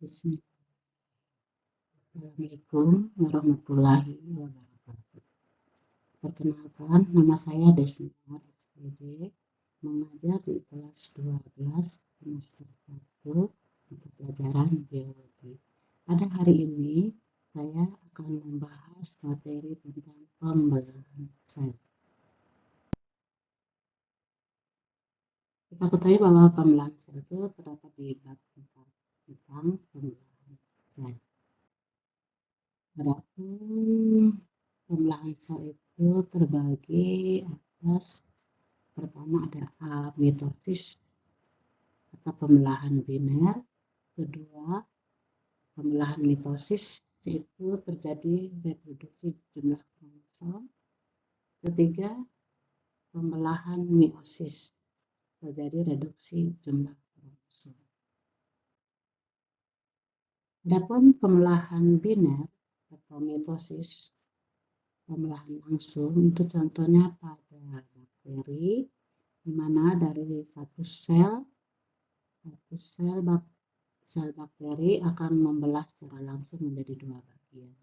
Bismillah. Assalamualaikum warahmatullahi wabarakatuh. Perkenalkan, nama saya Desna SPD, mengajar di kelas 12 semester 1 mata pelajaran biologi. Pada hari ini, saya akan membahas materi tentang pembelahan sel. Kita ketahui bahwa pembelahan sel itu terdapat di bab 4 tentang pembelahan sel. Adapun pembelahan sel itu terbagi atas, pertama ada mitosis atau pembelahan biner. Kedua, pembelahan mitosis itu terjadi reproduksi jumlah kromosom. Ketiga, pembelahan meiosis terjadi reduksi jumlah kromosom. Adapun pembelahan biner atau mitosis, pembelahan langsung itu contohnya pada bakteri, di mana dari satu sel bakteri akan membelah secara langsung menjadi dua bagian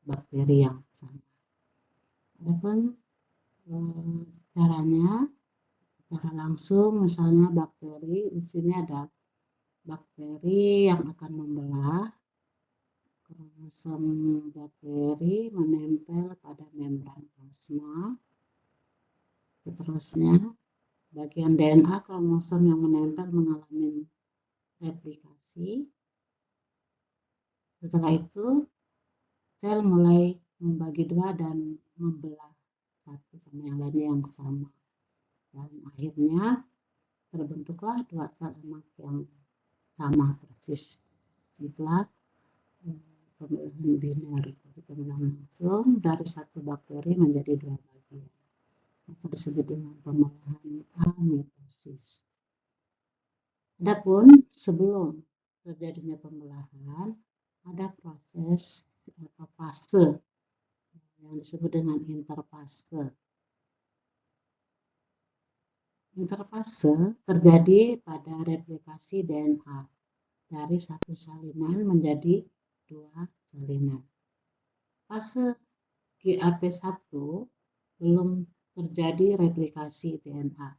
bakteri yang sama. Adapun caranya secara langsung, misalnya bakteri, di sini ada bakteri yang akan membelah, kromosom bakteri menempel pada membran plasma. Seterusnya, bagian DNA kromosom yang menempel mengalami replikasi. Setelah itu, sel mulai membagi dua dan membelah satu sama yang lainnya yang sama. Dan akhirnya terbentuklah dua sel lemak yang sama persis. Setelah pembelahan biner, pembelahan langsung dari satu bakteri menjadi dua bagian, atau disebut dengan pembelahan amitosis. Adapun sebelum terjadinya pembelahan, ada proses atau fase yang disebut dengan interfase. Interfase terjadi pada replikasi DNA dari satu salinan menjadi dua salinan. Fase GAP1 belum terjadi replikasi DNA.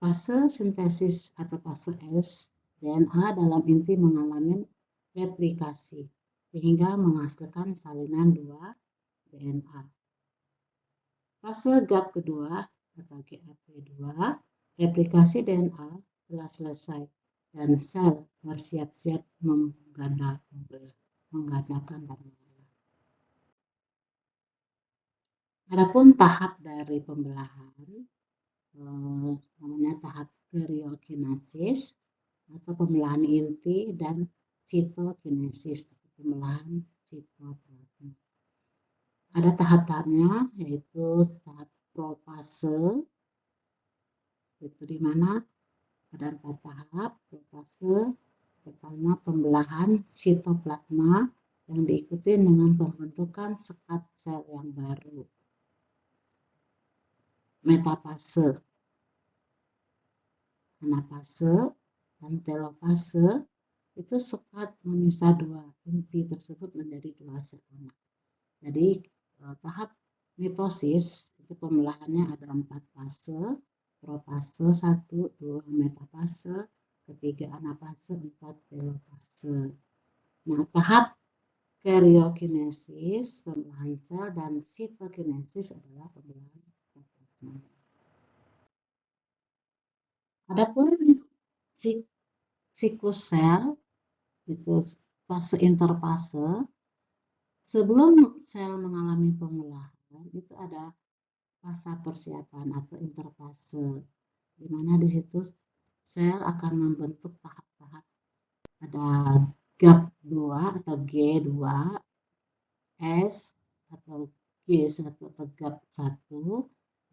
Fase sintesis atau fase S, DNA dalam inti mengalami replikasi sehingga menghasilkan salinan 2 DNA. Fase GAP kedua atau GAP2, replikasi DNA telah selesai dan sel bersiap-siap menggandakan dan membelah. Adapun tahap dari pembelahan namanya tahap karyokinesis atau pembelahan inti dan sitokinesis atau pembelahan sitoplasma. Ada tahap-tahapnya, yaitu tahap profase, itu di mana ada 4 tahap. Profase pertama pembelahan sitoplasma yang diikuti dengan pembentukan sekat sel yang baru. Metafase, anafase, dan telofase itu sekat memisah dua inti tersebut menjadi dua sel anak. Jadi tahap mitosis itu pembelahannya ada 4 fase: profase 1, 2 metafase, ketiga anafase, 4 telofase. Nah, tahap karyokinesis pembelahan sel dan sitokinesis adalah pembelahan sitoplasma. Adapun siklus sel itu fase interfase. Sebelum sel mengalami pembelahan, itu ada fase persiapan atau interfase, di mana di situ sel akan membentuk tahap-tahap. Ada GAP2 atau G2, S atau G1 atau GAP1,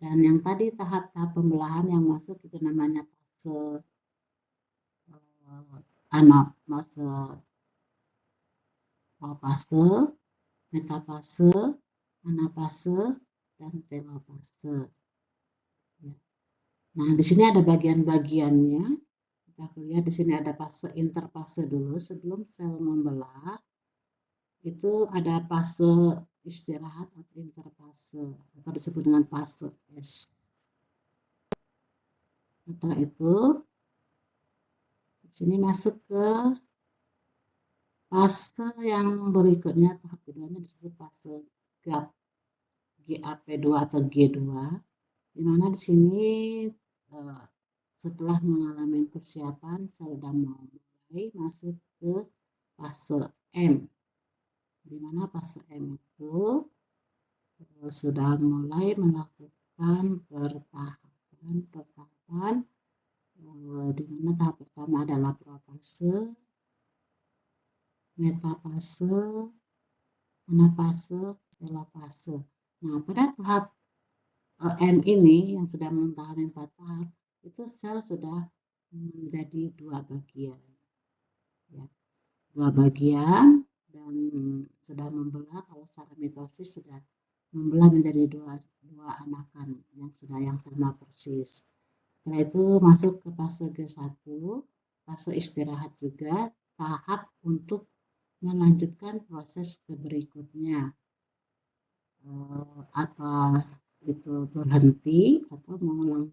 dan yang tadi tahap-tahap pembelahan yang masuk itu namanya fase profase, metafase, anafase, dan telofase. Nah, di sini ada bagian-bagiannya. Kita lihat di sini ada fase interfase dulu sebelum sel membelah. Itu ada fase istirahat atau interfase atau disebut dengan fase S. Setelah itu di sini masuk ke fase yang berikutnya, tahap keduanya disebut fase GAP, GAP2 atau G2, di mana di sini setelah mengalami persiapan sel sudah mulai masuk ke fase M, di mana fase M itu sudah mulai melakukan pertahapan di mana tahap pertama adalah profase, metafase, anafase, telofase. Nah, pada tahap M ini yang sudah mengalami 4 tahap, itu sel sudah menjadi dua bagian, ya. Dua bagian dan sudah membelah. Kalau secara mitosis sudah membelah menjadi dua anakan yang sama persis. Setelah itu masuk ke fase G1, fase istirahat juga, tahap untuk melanjutkan proses ke berikutnya, apa itu berhenti atau mengulang